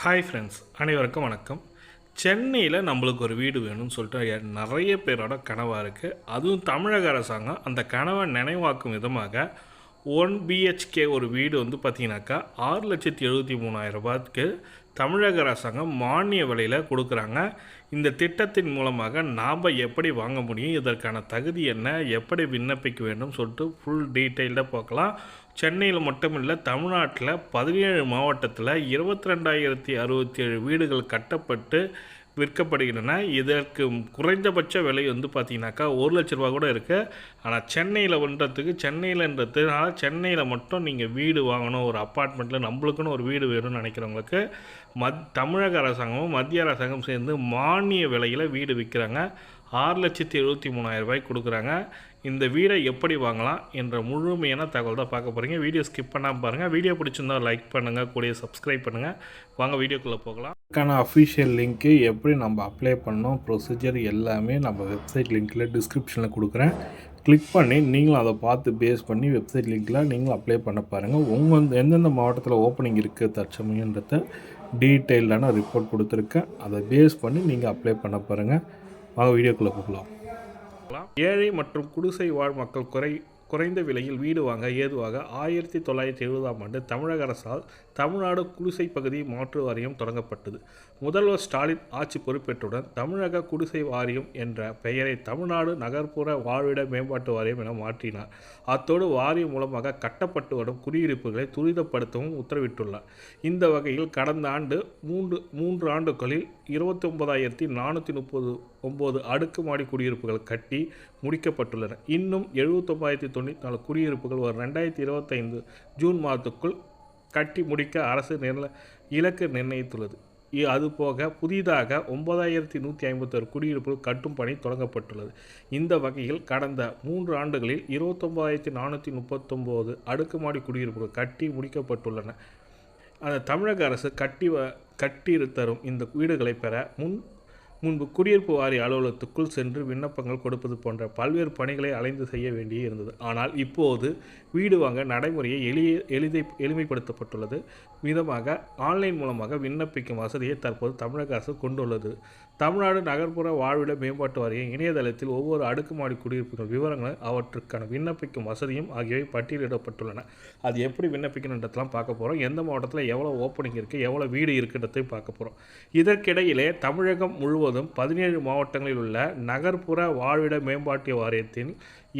Hi friends, அனைவருக்கும் வணக்கம். சென்னையில் நம்மளுக்கு ஒரு வீடு வேணும்னு சொல்லிட்டு நிறைய பேரோட கனவாக இருக்குது. அதுவும் தமிழக அரசாங்கம் அந்த கனவை நினைவாக்கும் விதமாக 1 பிஹெச்கே ஒரு வீடு பார்த்திங்கனாக்கா 6,73,000 தமிழக அரசாங்கம் மானிய விலையில் கொடுக்குறாங்க. இந்த திட்டத்தின் மூலமாக நாம் எப்படி வாங்க முடியும், இதற்கான தகுதி என்ன, எப்படி விண்ணப்பிக்க வேண்டும் சொல்லிட்டு ஃபுல் டீட்டெயில்டாக பார்க்கலாம். சென்னையில் மட்டும் இல்லை, தமிழ்நாட்டில் 17 மாவட்டத்தில் 22,067 வீடுகள் கட்டப்பட்டு விற்கப்படுகின்றன. இதற்கு குறைந்தபட்ச விலை பார்த்திங்கனாக்கா 1 லட்ச ரூபா கூட இருக்குது. ஆனால் சென்னையில் மட்டும் நீங்கள் வீடு வாங்கணும், ஒரு அப்பார்ட்மெண்ட்டில் நம்மளுக்குன்னு ஒரு வீடு வேணும்னு நினைக்கிறவங்களுக்கு தமிழக அரசாங்கமும் மத்திய அரசாங்கம் சேர்ந்து மானிய விலையில் வீடு விற்கிறாங்க. 6,73,000 கொடுக்குறாங்க. இந்த வீடை எப்படி வாங்கலாம் என்ற முழுமையான தகவல் தான் பார்க்க போகிறீங்க. வீடியோ ஸ்கிப் பண்ணாமல் பாருங்கள். வீடியோ பிடிச்சிருந்தால் லைக் பண்ணுங்கள், கூடிய சப்ஸ்கிரைப் பண்ணுங்கள். வாங்க வீடியோக்குள்ளே போகலாம். அதுக்கான அஃபிஷியல் லிங்க்கு எப்படி நம்ம அப்ளை பண்ணோம், ப்ரொசீஜர் எல்லாமே நம்ம வெப்சைட் லிங்க்கில் டிஸ்கிரிப்ஷனில் கொடுக்குறேன். கிளிக் பண்ணி நீங்களும் அதை பார்த்து பேஸ் பண்ணி வெப்சைட் லிங்க்கில் நீங்களும் அப்ளை பண்ண பாருங்கள். எந்தெந்த மாவட்டத்தில் ஓப்பனிங் இருக்குது தற்சமயன்றதை டீட்டெயில்டான ரிப்போர்ட் கொடுத்துருக்கேன். அதை பேஸ் பண்ணி நீங்கள் அப்ளை பண்ண பாருங்கள். வாங்க வீடியோக்குள்ளே போகலாம். ஏழை மற்றும் குடிசை வாழ் மக்கள் குறைந்த விலையில் வீடு வாங்க ஏதுவாக 1970 தமிழக அரசால் தமிழ்நாடு குடிசை பகுதி மாற்று வாரியம் தொடங்கப்பட்டது. முதல்வர் ஸ்டாலின் ஆட்சி பொறுப்பேற்றுடன் தமிழக குடிசை வாரியம் என்ற பெயரை தமிழ்நாடு நகர்ப்புற வாழ்விட மேம்பாட்டு வாரியம் என மாற்றினார். அத்தோடு வாரியம் மூலமாக கட்டப்பட்டு வரும் குடியிருப்புகளை துரிதப்படுத்தவும் உத்தரவிட்டுள்ளார். இந்த வகையில் கடந்த ஆண்டு 3 ஆண்டுகளில் 29,439 அடுக்குமாடி குடியிருப்புகள் கட்டி முடிக்கப்பட்டுள்ளன. இன்னும் 79,094 குடியிருப்புகள் வரும் 2025 ஜூன் மாதத்துக்குள் கட்டி முடிக்க அரசு இலக்கு நிர்ணயித்துள்ளது. அதுபோக புதிதாக 9,151 குடியிருப்புகள் கட்டும் பணி தொடங்கப்பட்டுள்ளது. இந்த வகையில் கடந்த 3 ஆண்டுகளில் 29,439 அடுக்குமாடி குடியிருப்புகள் கட்டி முடிக்கப்பட்டுள்ளன. தமிழக அரசு கட்டி தரும் இந்த வீடுகளை பெற முன்பு குடியிருப்பு வாரிய அலுவலகத்துக்குள் சென்று விண்ணப்பங்கள் கொடுப்பது போன்ற பல்வேறு பணிகளை அலைந்து செய்ய வேண்டியே இருந்தது. ஆனால் இப்போது வீடு வாங்க நடைமுறையை எளிமைப்படுத்தப்பட்டுள்ளது விதமாக ஆன்லைன் மூலமாக விண்ணப்பிக்கும் வசதியை தற்போது தமிழக அரசு கொண்டுள்ளது. தமிழ்நாடு நகர்ப்புற வாழ்விட மேம்பாட்டு வாரிய இணையதளத்தில் ஒவ்வொரு அடுக்குமாடி குடியிருப்புகள் விவரங்கள், அவற்றுக்கான விண்ணப்பிக்கும் வசதியும் ஆகியவை பட்டியலிடப்பட்டுள்ளன. அது எப்படி விண்ணப்பிக்கணுன்றதெல்லாம் பார்க்க போகிறோம். எந்த மாவட்டத்தில் எவ்வளோ ஓப்பனிங் இருக்குது, எவ்வளோ வீடு இருக்குன்றதையும் பார்க்க போகிறோம். இதற்கிடையிலே தமிழகம் முழுவதும் 17 மாவட்டங்களில் உள்ள நகர்ப்புற வாழ்விட மேம்பாட்டு வாரியத்தின்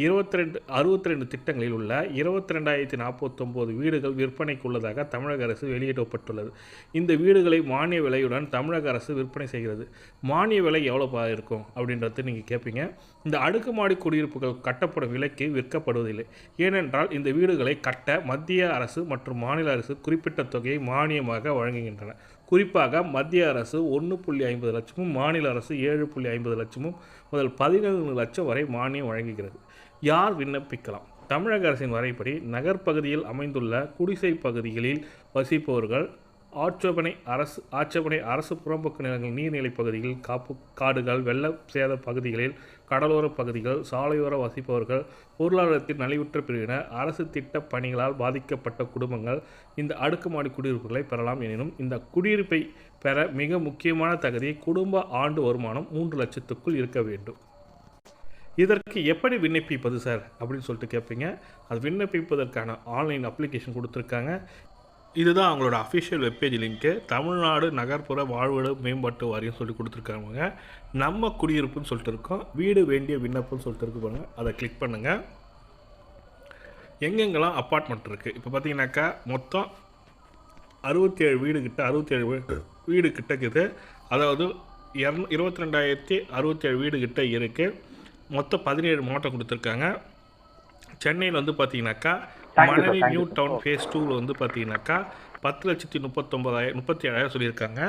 62 திட்டங்களில் உள்ள 22,049 வீடுகள் விற்பனைக்கு உள்ளதாக தமிழக அரசு வெளியிடப்பட்டுள்ளது. இந்த வீடுகளை மானிய விலையுடன் தமிழக அரசு விற்பனை செய்கிறது. மானிய விலை எவ்வளோ இருக்கும் அப்படின்றது நீங்கள் கேட்பீங்க. இந்த அடுக்குமாடி குடியிருப்புகள் கட்டப்படும் விலைக்கு விற்கப்படுவதில்லை. ஏனென்றால் இந்த வீடுகளை கட்ட மத்திய அரசு மற்றும் மாநில அரசு குறிப்பிட்ட தொகையை மானியமாக வழங்குகின்றன. குறிப்பாக மத்திய அரசு 1.50 லட்சமும் மாநில அரசு 7.50 லட்சமும் முதல் 17 லட்சம் வரை மானியம் வழங்குகிறது. யார் விண்ணப்பிக்கலாம்? தமிழக அரசின் வரைப்படி நகர்ப்பகுதியில் அமைந்துள்ள குடிசை பகுதிகளில் வசிப்பவர்கள், ஆட்சேபனை அரசு புறம்போக்கு நிலங்கள், நீர்நிலை பகுதிகள், காடுகள், வெள்ள சேத பகுதிகளில், கடலோர பகுதிகள், சாலையோர வசிப்பவர்கள், பொருளாதாரத்தில் நலிவுற்ற பிரிவினர், அரசு திட்ட பணிகளால் பாதிக்கப்பட்ட குடும்பங்கள் இந்த அடுக்குமாடி குடியிருப்புகளை பெறலாம். எனினும் இந்த குடியிருப்பை பெற மிக முக்கியமான தகுதி குடும்ப ஆண்டு வருமானம் 3 லட்சத்துக்குள் இருக்க வேண்டும். இதற்கு எப்படி விண்ணப்பிப்பது சார் அப்படின்னு சொல்லிட்டு கேட்பீங்க. அது விண்ணப்பிப்பதற்கான ஆன்லைன் அப்ளிகேஷன் கொடுத்துருக்காங்க. இதுதான் அவங்களோட அஃபிஷியல் வெப்பேஜ் லிங்க்கு. தமிழ்நாடு நகர்ப்புற வாழ்விட மேம்பாட்டு வாரியம் சொல்லி கொடுத்துருக்காங்க. நம்ம குடியிருப்புன்னு சொல்லிட்டு இருக்கோம். வீடு வேண்டிய விண்ணப்பம்னு சொல்லிட்டு இருக்கு பாருங்கள். அதை கிளிக் பண்ணுங்கள். எங்கெங்கெல்லாம் அப்பார்ட்மெண்ட் இருக்குது இப்போ பார்த்தீங்கன்னாக்கா மொத்தம் 67 வீடு கிட்ட இருக்குது. அதாவது 22,067 வீடு கிட்ட இருக்குது. மொத்தம் 17 மாவட்டம் கொடுத்துருக்காங்க. சென்னையில் பார்த்தீங்கன்னாக்கா மணலி நியூ டவுன் ஃபேஸ் 2 பார்த்தீங்கன்னாக்கா 10,39,037 சொல்லியிருக்காங்க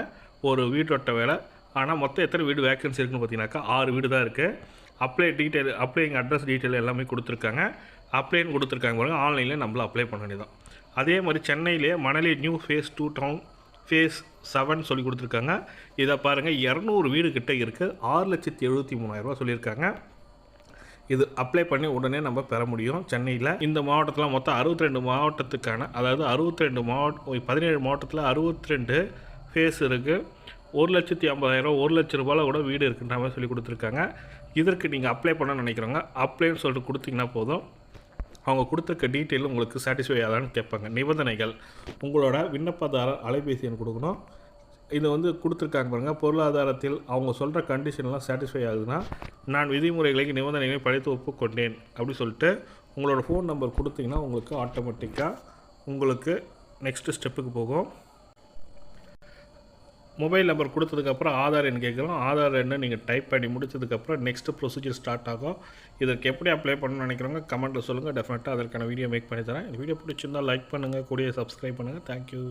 ஒரு வீட்டோட்ட வேலை. ஆனால் மொத்தம் எத்தனை வீடு வேக்கன்சி இருக்குன்னு பார்த்தீங்கன்னாக்கா 6 வீடு தான் இருக்குது. அப்ளைங் அட்ரஸ் டீட்டெயில் எல்லாமே கொடுத்துருக்காங்க. அப்ளைன்னு கொடுத்துருக்காங்க பாருங்கள். ஆன்லைனில் நம்மளும் அப்ளை பண்ண வேண்டியதான். அதே மாதிரி சென்னையிலே Manali new phase 2 town phase 7 சொல்லி கொடுத்துருக்காங்க. இதை பாருங்கள், 200 வீடு கிட்ட இருக்குது. 6,73,000 சொல்லியிருக்காங்க. இது அப்ளை பண்ணி உடனே நம்ம பெற முடியும். சென்னையில் இந்த மாவட்டத்தில் மொத்தம் 62 மாவட்டத்துக்கான, அதாவது 17 மாவட்டத்தில் 62 ஃபேஸ் இருக்குது. 1,50,000 1,00,000 கூட வீடு இருக்குன்ற மாதிரி சொல்லி கொடுத்துருக்காங்க. இதற்கு நீங்கள் அப்ளை பண்ண நினைக்கிறவங்க அப்ளைன்னு சொல்லிட்டு கொடுத்தீங்கன்னா போதும். அவங்க கொடுத்துருக்க டீட்டெயில் உங்களுக்கு சாட்டிஸ்ஃபை ஆகாதான்னு கேட்பாங்க. நிபந்தனைகள்: உங்களோட விண்ணப்பதாரர் அலைபேசி எண் கொடுக்கணும். இது கொடுத்துருக்காங்க பாருங்கள். பொருளாதாரத்தில் அவங்க சொல்கிற கண்டிஷன்லாம் சாட்டிஸ்ஃபை ஆகுதுன்னா, நான் விதிமுறைகளை நிபந்தனைகளை படித்து ஒப்புக்கொண்டேன் அப்படி சொல்லிட்டு உங்களோட ஃபோன் நம்பர் கொடுத்தீங்கன்னா உங்களுக்கு ஆட்டோமேட்டிக்காக உங்களுக்கு நெக்ஸ்ட்டு ஸ்டெப்புக்கு போகும். மொபைல் நம்பர் கொடுத்ததுக்கப்புறம் ஆதார் எண் கேட்குறோம். ஆதார் எண்ணை நீங்கள் டைப் பண்ணி முடிச்சதுக்கப்புறம் நெக்ஸ்ட்டு ப்ரொசீஜர் ஸ்டார்ட் ஆகும். இதற்கு எப்படி அப்ளை பண்ணணும்னு நினைக்கிறவங்க கமெண்ட்டில் சொல்லுங்கள். டெஃபினட்டாக அதற்கான வீடியோ மேக் பண்ணி தரேன். இந்த வீடியோ பிடிச்சிருந்தால் லைக் பண்ணுங்கள், கூடயே சப்ஸ்கிரைப் பண்ணுங்கள். தேங்க்யூ.